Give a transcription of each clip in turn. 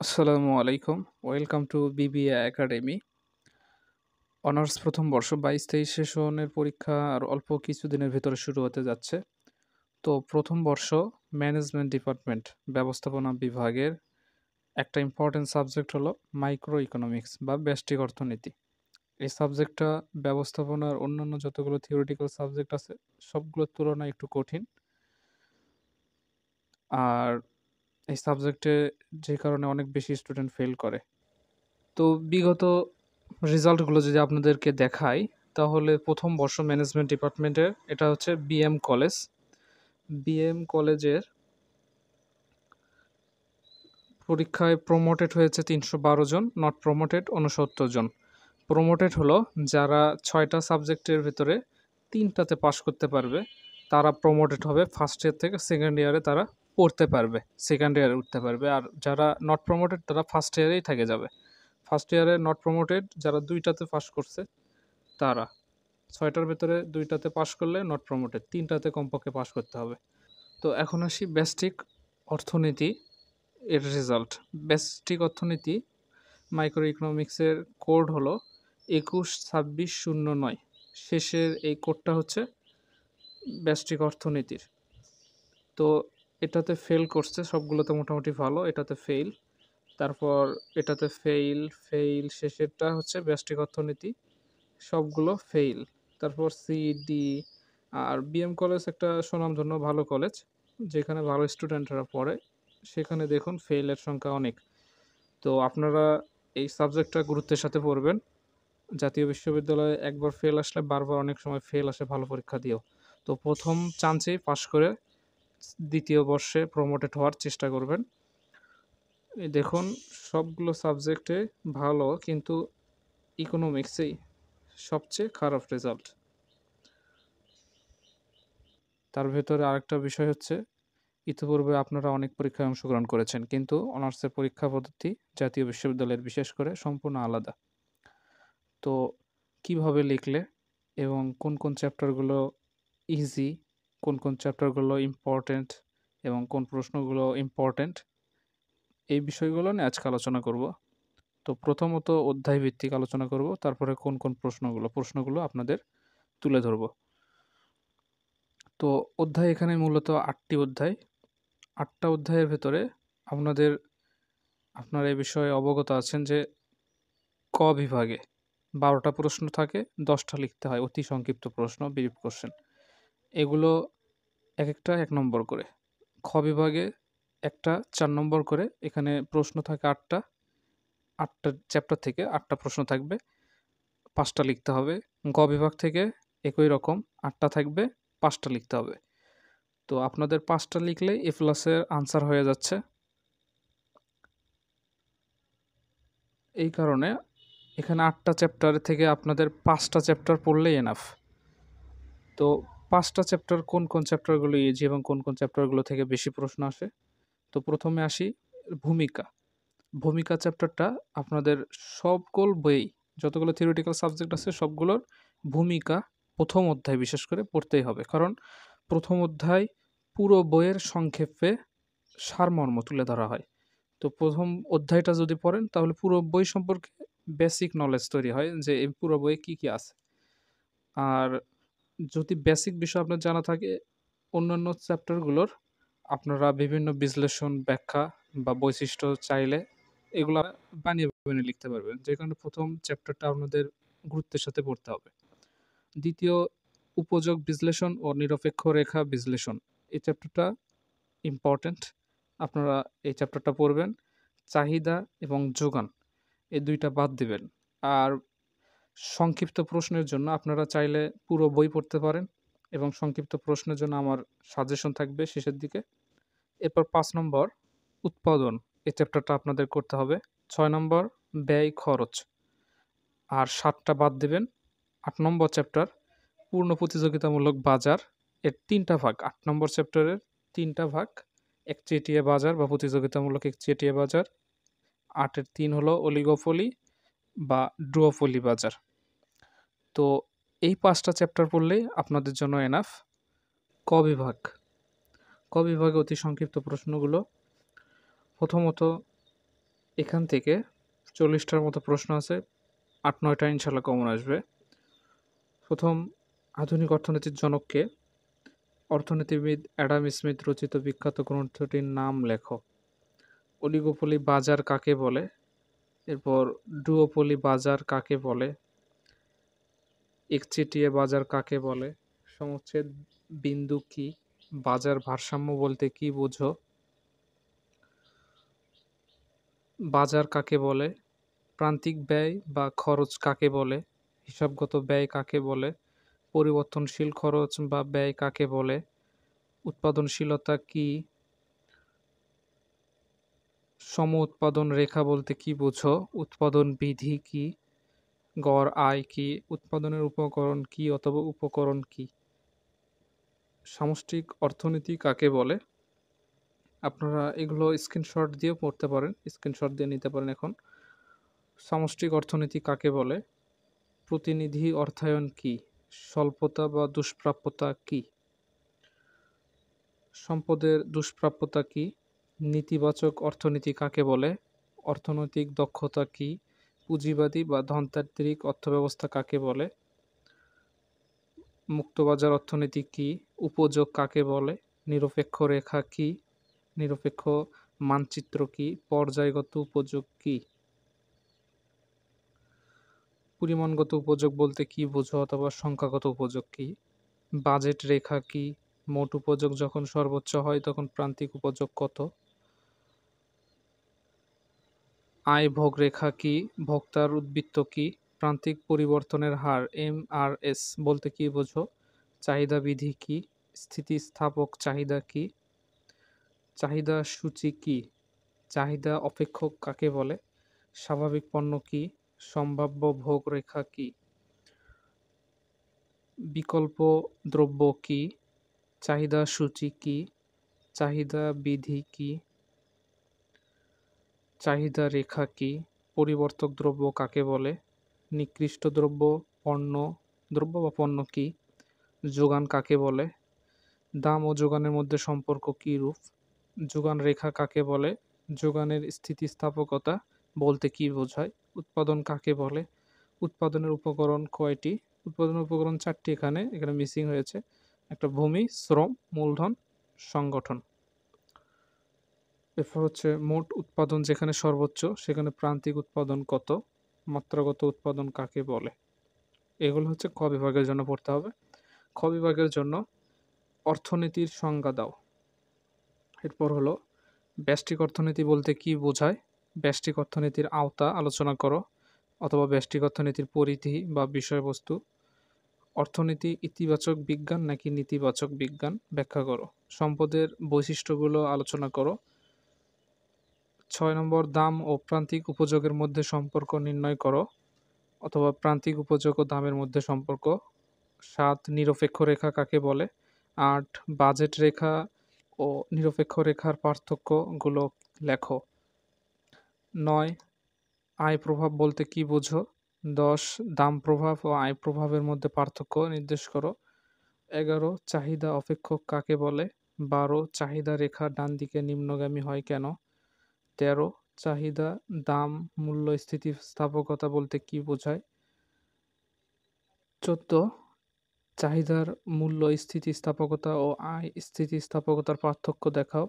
আসসালামু আলাইকুম। Welcome to BBA academy. Honours প্রথম বর্ষ ২২-২৩ সেশনের পরীক্ষা আর অল্প কিছুদিনের ভেতরে শুরু হতে যাচ্ছে। তো প্রথম বর্ষ ম্যানেজমেন্ট ডিপার্টমেন্ট ব্যবস্থাপনা বিভাগের একটা ইম্পর্টেন্ট সাবজেক্ট হলো মাইক্রো ইকোনমিক্স বা ব্যষ্টিক অর্থনীতি। এই সাবজেক্টটা ব্যবস্থাপনার অন্যান্য যতগুলো থিওরিটিক্যাল সাবজেক্ট আছে সবগুলোর তুলনায় একটু কঠিন। আর এই সাবজেক্টে যে কারণে অনেক বেশি স্টুডেন্ট ফেল করে। তো বিগত রেজাল্টগুলো যদি আপনাদেরকে দেখাই, তাহলে প্রথম বর্ষ ম্যানেজমেন্ট ডিপার্টমেন্টের এটা হচ্ছে বিএম কলেজ। বিএম কলেজের পরীক্ষায় প্রমোটেড হয়েছে ৩১২ জন, নট প্রমোটেড ৬৯ জন। প্রমোটেড হলো যারা ৬টা সাবজেক্টের ভেতরে ৩টাতে পাশ করতে পারবে, তারা প্রমোটেড হবে। ফার্স্ট ইয়ার থেকে সেকেন্ড ইয়ারে তারা পড়তে পারবে, সেকেন্ড ইয়ারে উঠতে পারবে। আর যারা নট প্রমোটেড তারা ফার্স্ট ইয়ারেই থেকে যাবে। ফার্স্ট ইয়ারে নট প্রমোটেড যারা ২টাতে পাশ করছে তারা ৬টার ভেতরে ২টাতে পাশ করলে নট প্রমোটেড, ৩টাতে কমপক্ষে পাশ করতে হবে। তো এখন আসি ব্যষ্টিক অর্থনীতি এর রেজাল্ট। ব্যষ্টিক অর্থনীতি মাইক্রো ইকোনমিক্সের কোড হলো ২১-২৬-০৯। শেষের এই কোডটা হচ্ছে ব্যষ্টিক অর্থনীতির। তো এটাতে ফেল করছে, সবগুলোতে মোটামুটি ভালো, এটাতে ফেল। তারপর এটাতে ফেল, ফেল, শেষেরটা হচ্ছে ব্যষ্টিক অর্থনীতি, সবগুলো ফেইল। তারপর সি, ডি। আর বিএম কলেজ একটা সুনামধন্য ভালো কলেজ, যেখানে ভালো স্টুডেন্টরা পড়ে। সেখানে দেখুন ফেইলের সংখ্যা অনেক। তো আপনারা এই সাবজেক্টটা গুরুত্বের সাথে পড়বেন। জাতীয় বিশ্ববিদ্যালয়ে একবার ফেল আসলে বারবার অনেক সময় ফেল আসে ভালো পরীক্ষা দিয়েও। তো প্রথম চান্সেই পাস করে দ্বিতীয় বর্ষে প্রমোটেড হওয়ার চেষ্টা করবেন। এই দেখুন সবগুলো সাবজেক্টে ভালো, কিন্তু ইকোনমিক্সেই সবচেয়ে খারাপ রেজাল্ট। তার ভেতরে আরেকটা বিষয় হচ্ছে, ইতিপূর্বে আপনারা অনেক পরীক্ষায় অংশগ্রহণ করেছেন, কিন্তু অনার্সের পরীক্ষা পদ্ধতি জাতীয় বিশ্ববিদ্যালয়ের বিশেষ করে সম্পূর্ণ আলাদা। তো কিভাবে লিখলে এবং কোন কোন চ্যাপ্টারগুলো ইজি, কোন কোন চ্যাপ্টারগুলো ইম্পর্ট্যান্ট এবং কোন প্রশ্নগুলো ইম্পর্ট্যান্ট, এই বিষয়গুলো নিয়ে আজকে আলোচনা করব। তো প্রথমত অধ্যায় ভিত্তিক আলোচনা করব, তারপরে কোন কোন প্রশ্নগুলো আপনাদের তুলে ধরব। তো অধ্যায় এখানে মূলত ৮টি অধ্যায়। ৮টা অধ্যায়ের ভেতরে আপনারা এই বিষয়ে অবগত আছেন যে ক বিভাগে ১২টা প্রশ্ন থাকে, ১০টা লিখতে হয়, অতি সংক্ষিপ্ত প্রশ্ন, ব্রিফ কোশ্চেন। এগুলো একেকটা ১ নম্বর করে। খ বিভাগে একটা ৪ নম্বর করে, এখানে প্রশ্ন থাকে ৮টা। ৮টা চ্যাপ্টার থেকে ৮টা প্রশ্ন থাকবে, ৫টা লিখতে হবে। গ বিভাগ থেকে একই রকম ৮টা থাকবে, ৫টা লিখতে হবে। তো আপনাদের ৫টা লিখলেই এ প্লাসের আনসার হয়ে যাচ্ছে। এই কারণে এখানে ৮টা চ্যাপ্টার থেকে আপনাদের ৫টা চ্যাপ্টার পড়লেই এনাফ। তো ৫টা চ্যাপ্টার কোন কোন চ্যাপ্টারগুলো ইজি এবং কোন কোন চ্যাপ্টারগুলো থেকে বেশি প্রশ্ন আসে? তো প্রথমে আসি ভূমিকা। ভূমিকা চ্যাপ্টারটা আপনাদের সকল বইয়েই, যতগুলো থিওরিটিক্যাল সাবজেক্ট আছে সবগুলোর ভূমিকা প্রথম অধ্যায় বিশেষ করে পড়তেই হবে। কারণ প্রথম অধ্যায় পুরো বইয়ের সংক্ষেপে সারমর্ম তুলে ধরা হয়। তো প্রথম অধ্যায়টা যদি পড়েন তাহলে পুরো বই সম্পর্কে বেসিক নলেজ তৈরি হয় যে এই পুরো বইয়ে কী কী আছে। আর যদি বেসিক বিষয় আপনার জানা থাকে, অন্যান্য চ্যাপ্টারগুলোর আপনারা বিভিন্ন বিশ্লেষণ, ব্যাখ্যা বা বৈশিষ্ট্য চাইলে এগুলা বানিয়ে লিখতে পারবেন। যে কারণে প্রথম চ্যাপ্টারটা আপনাদের গুরুত্বের সাথে পড়তে হবে। দ্বিতীয়, উপযোগ বিশ্লেষণ ও নিরপেক্ষ রেখা বিশ্লেষণ। এই চ্যাপ্টারটা ইম্পর্ট্যান্ট। আপনারা এই চ্যাপ্টারটা পড়বেন। চাহিদা এবং যোগান, এই ২টা বাদ দিবেন। আর সংক্ষিপ্ত প্রশ্নের জন্য আপনারা চাইলে পুরো বই পড়তে পারেন, এবং সংক্ষিপ্ত প্রশ্নের জন্য আমার সাজেশন থাকবে শেষের দিকে। এরপর ৫ নম্বর উৎপাদন, এই চ্যাপ্টারটা আপনাদের করতে হবে। ৬ নম্বর ব্যয় খরচ, আর ৭টা বাদ দিবেন। ৮ নম্বর চ্যাপ্টার পূর্ণ প্রতিযোগিতামূলক বাজার, এর ৩টা ভাগ। ৮ নম্বর চ্যাপ্টারের ৩টা ভাগ: একচেটিয়া বাজার বা প্রতিযোগিতামূলক একচেটিয়া বাজার। ৮-এর ৩ হলো অলিগোপলি বা ডুওপলি বাজার। তো এই ৫টা চ্যাপ্টার পড়লেই আপনাদের জন্য এনাফ। ক বিভাগ। ক বিভাগে অতি সংক্ষিপ্ত প্রশ্নগুলো। প্রথমত এখান থেকে 40টার মতো প্রশ্ন আছে, 8-9টা ইনশাল্লাহ কমন আসবে। প্রথম, আধুনিক অর্থনীতির জনককে? অর্থনীতিবিদ অ্যাডাম স্মিথ রচিত বিখ্যাত গ্রন্থটির নাম লেখো। অলিগোপলি বাজার কাকে বলে? এরপর ডুওপলি বাজার কাকে বলে? একচেটিয়া বাজার কাকে বলে? সমচ্ছেদ বিন্দু কি? বাজার ভারসাম্য বলতে কি বোঝো? বাজার কাকে বলে? প্রান্তিক ব্যয় বা খরচ কাকে বলে? হিসাবগত ব্যয় কাকে বলে? পরিবর্তনশীল খরচ বা ব্যয় কাকে বলে? উৎপাদনশীলতা কি? সম উৎপাদন রেখা বলতে কি বোঝো? উৎপাদন বিধি কি? গড় আয় কি? উৎপাদনের উপকরণ কি অথবা উপকরণ কি? সামষ্টিক অর্থনীতি কাকে বলে? আপনারা এগুলো স্ক্রিনশট দিয়েও পড়তে পারেন, স্ক্রিনশট দিয়ে নিতে পারেন এখন। সামষ্টিক অর্থনীতি কাকে বলে? প্রতিনিধি অর্থায়ন কি? স্বল্পতা বা দুষ্প্রাপ্যতা কি? সম্পদের দুষ্প্রাপ্যতা কি? নেতিবাচক অর্থনীতি কাকে বলে? অর্থনৈতিক দক্ষতা কি? পুঁজিবাদী বা ধনতাত্ত্বিক অর্থব্যবস্থা কাকে বলে? মুক্তবাজার অর্থনীতি কি? উপযোগ কাকে বলে? নিরপেক্ষ রেখা কি? নিরপেক্ষ মানচিত্র কি? পর্যায়গত উপযোগ কি? পরিমাণগত উপযোগ বলতে কি বোঝো অথবা সংখ্যাগত উপযোগ কি? বাজেট রেখা কি? মোট উপযোগ যখন সর্বোচ্চ হয় তখন প্রান্তিক উপযোগ কত? আয় ভোগ রেখা কি? ভোক্তার উদ্বৃত্ত কি? প্রান্তিক পরিবর্তনের হার MRS বলতে কি বোঝো? চাহিদা বিধি কি? স্থিতিস্থাপক চাহিদা কি? চাহিদা সূচি কি? চাহিদা অপেক্ষক কাকে বলে? স্বাভাবিক পণ্য কি? সম্ভাব্য ভোগ রেখা কি? বিকল্প দ্রব্য কি? চাহিদা সূচি কি? চাহিদা বিধি কি? চাহিদা রেখা কি? পরিবর্তক দ্রব্য কাকে বলে? নিকৃষ্ট দ্রব্য বা পণ্য কি? যোগান কাকে বলে? দাম ও যোগানের মধ্যে সম্পর্ক কিরূপ? যোগান রেখা কাকে বলে? যোগানের স্থিতিস্থাপকতা বলতে কি বোঝায়? উৎপাদন কাকে বলে? উৎপাদনের উপকরণ কয়টি? উৎপাদনের উপকরণ 4টি, এখানে মিসিং হয়েছে। একটা ভূমি, শ্রম, মূলধন, সংগঠন। এরপর হচ্ছে মোট উৎপাদন যেখানে সর্বোচ্চ সেখানে প্রান্তিক উৎপাদন কত? মাত্রাগত উৎপাদন কাকে বলে? এগুলো হচ্ছে ক বিভাগের জন্য পড়তে হবে। খ বিভাগের জন্য অর্থনীতির সংজ্ঞা দাও। এরপর হলো ব্যষ্টিক অর্থনীতি বলতে কি বোঝায়? ব্যষ্টিক অর্থনীতির আওতা আলোচনা করো অথবা ব্যষ্টিক অর্থনীতির পরিধি বা বিষয়বস্তু। অর্থনীতি ইতিবাচক বিজ্ঞান নাকি নেতিবাচক বিজ্ঞান ব্যাখ্যা করো। সম্পদের বৈশিষ্ট্যগুলো আলোচনা করো। 6 নম্বর, দাম ও প্রান্তিক উপযোগের মধ্যে সম্পর্ক নির্ণয় করো অথবা প্রান্তিক উপযোগ ও দামের মধ্যে সম্পর্ক। 7, নিরপেক্ষ রেখা কাকে বলে? 8, বাজেট রেখা ও নিরপেক্ষ রেখার পার্থক্যগুলো লেখো। 9, আয় প্রভাব বলতে কি বোঝো? 10, দাম প্রভাব ও আয় প্রভাবের মধ্যে পার্থক্য নির্দেশ করো। 11, চাহিদা অপেক্ষক কাকে বলে? 12, চাহিদা রেখা ডান দিকে নিম্নগামী হয় কেন? 13, চাহিদা, দাম, মূল্য স্থিতিস্থাপকতা বলতে কি বোঝায়? 14, চাহিদার মূল্য স্থিতিস্থাপকতা ও আয় স্থিতিস্থাপকতার পার্থক্য দেখাও।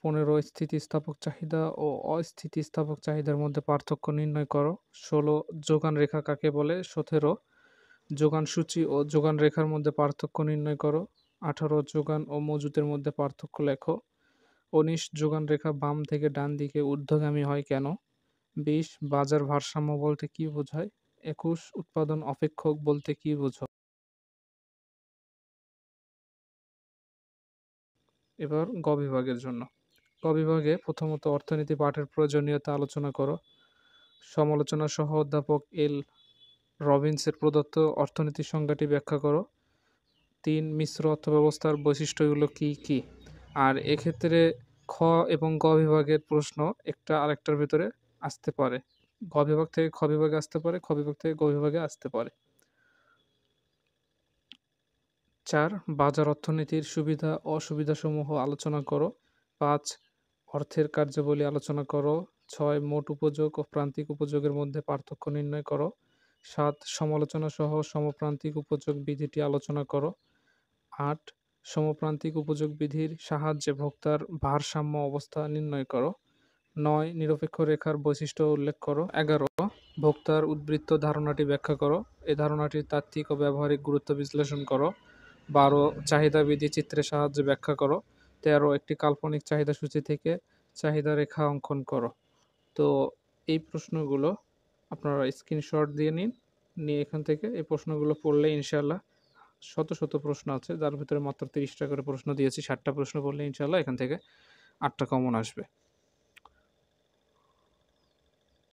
15, স্থিতিস্থাপক চাহিদা ও অস্থিতিস্থাপক চাহিদার মধ্যে পার্থক্য নির্ণয় করো। 16, যোগান রেখা কাকে বলে? 17, যোগান সূচি ও যোগান রেখার মধ্যে পার্থক্য নির্ণয় করো। 18, যোগান ও মজুতের মধ্যে পার্থক্য লেখো। 19, যোগান রেখা বাম থেকে ডান দিকে ঊর্ধ্বগামী হয় কেন? 20, বাজার ভারসাম্য বলতে কি বোঝায়? 21, উৎপাদন অপেক্ষক বলতে কি বোঝো? এবার গ বিভাগের জন্য। গ বিভাগে প্রথমত অর্থনীতি পাঠের প্রয়োজনীয়তা আলোচনা করো। সমালোচনা সহ অধ্যাপক এল রবিনসের প্রদত্ত অর্থনীতির সংজ্ঞাটি ব্যাখ্যা করো। 3, মিশ্র অর্থব্যবস্থার বৈশিষ্ট্যগুলো কি কি? আর এক্ষেত্রে খ এবং গ বিভাগের প্রশ্ন একটা আরেকটার ভিতরে আসতে পারে। গ বিভাগ থেকে খ বিভাগে আসতে পারে, খ বিভাগ থেকে গ বিভাগে আসতে পারে। 4, বাজার অর্থনীতির সুবিধা অসুবিধাসমূহ আলোচনা করো। 5, অর্থের কার্যাবলী আলোচনা করো। 6 মোট উপযোগ ও প্রান্তিক উপযোগের মধ্যে পার্থক্য নির্ণয় করো। 7 সমালোচনা সহ সমপ্রান্তিক উপযোগ বিধিটি আলোচনা করো। 8 সমপ্রান্তিক উপযোগ বিধির সাহায্যে ভোক্তার ভারসাম্য অবস্থা নির্ণয় করো। 9 নিরপেক্ষ রেখার বৈশিষ্ট্য উল্লেখ করো। 11 ভোক্তার উদ্বৃত্ত ধারণাটি ব্যাখ্যা করো। এই ধারণাটির তাত্ত্বিক ও ব্যবহারিক গুরুত্ব বিশ্লেষণ করো। 12 চাহিদা বিধি চিত্রের সাহায্যে ব্যাখ্যা করো। 13 একটি কাল্পনিক চাহিদা সূচি থেকে চাহিদা রেখা অঙ্কন করো। তো এই প্রশ্নগুলো আপনারা স্ক্রিনশট দিয়ে নিন, নিয়ে এখান থেকে এই প্রশ্নগুলো পড়লে ইনশাআল্লাহ শত শত প্রশ্ন আছে, যার ভিতরে মাত্র 30টা করে প্রশ্ন দিয়েছি। 60টা প্রশ্ন পড়লে ইনশাআল্লাহ এখান থেকে 8টা কমন আসবে।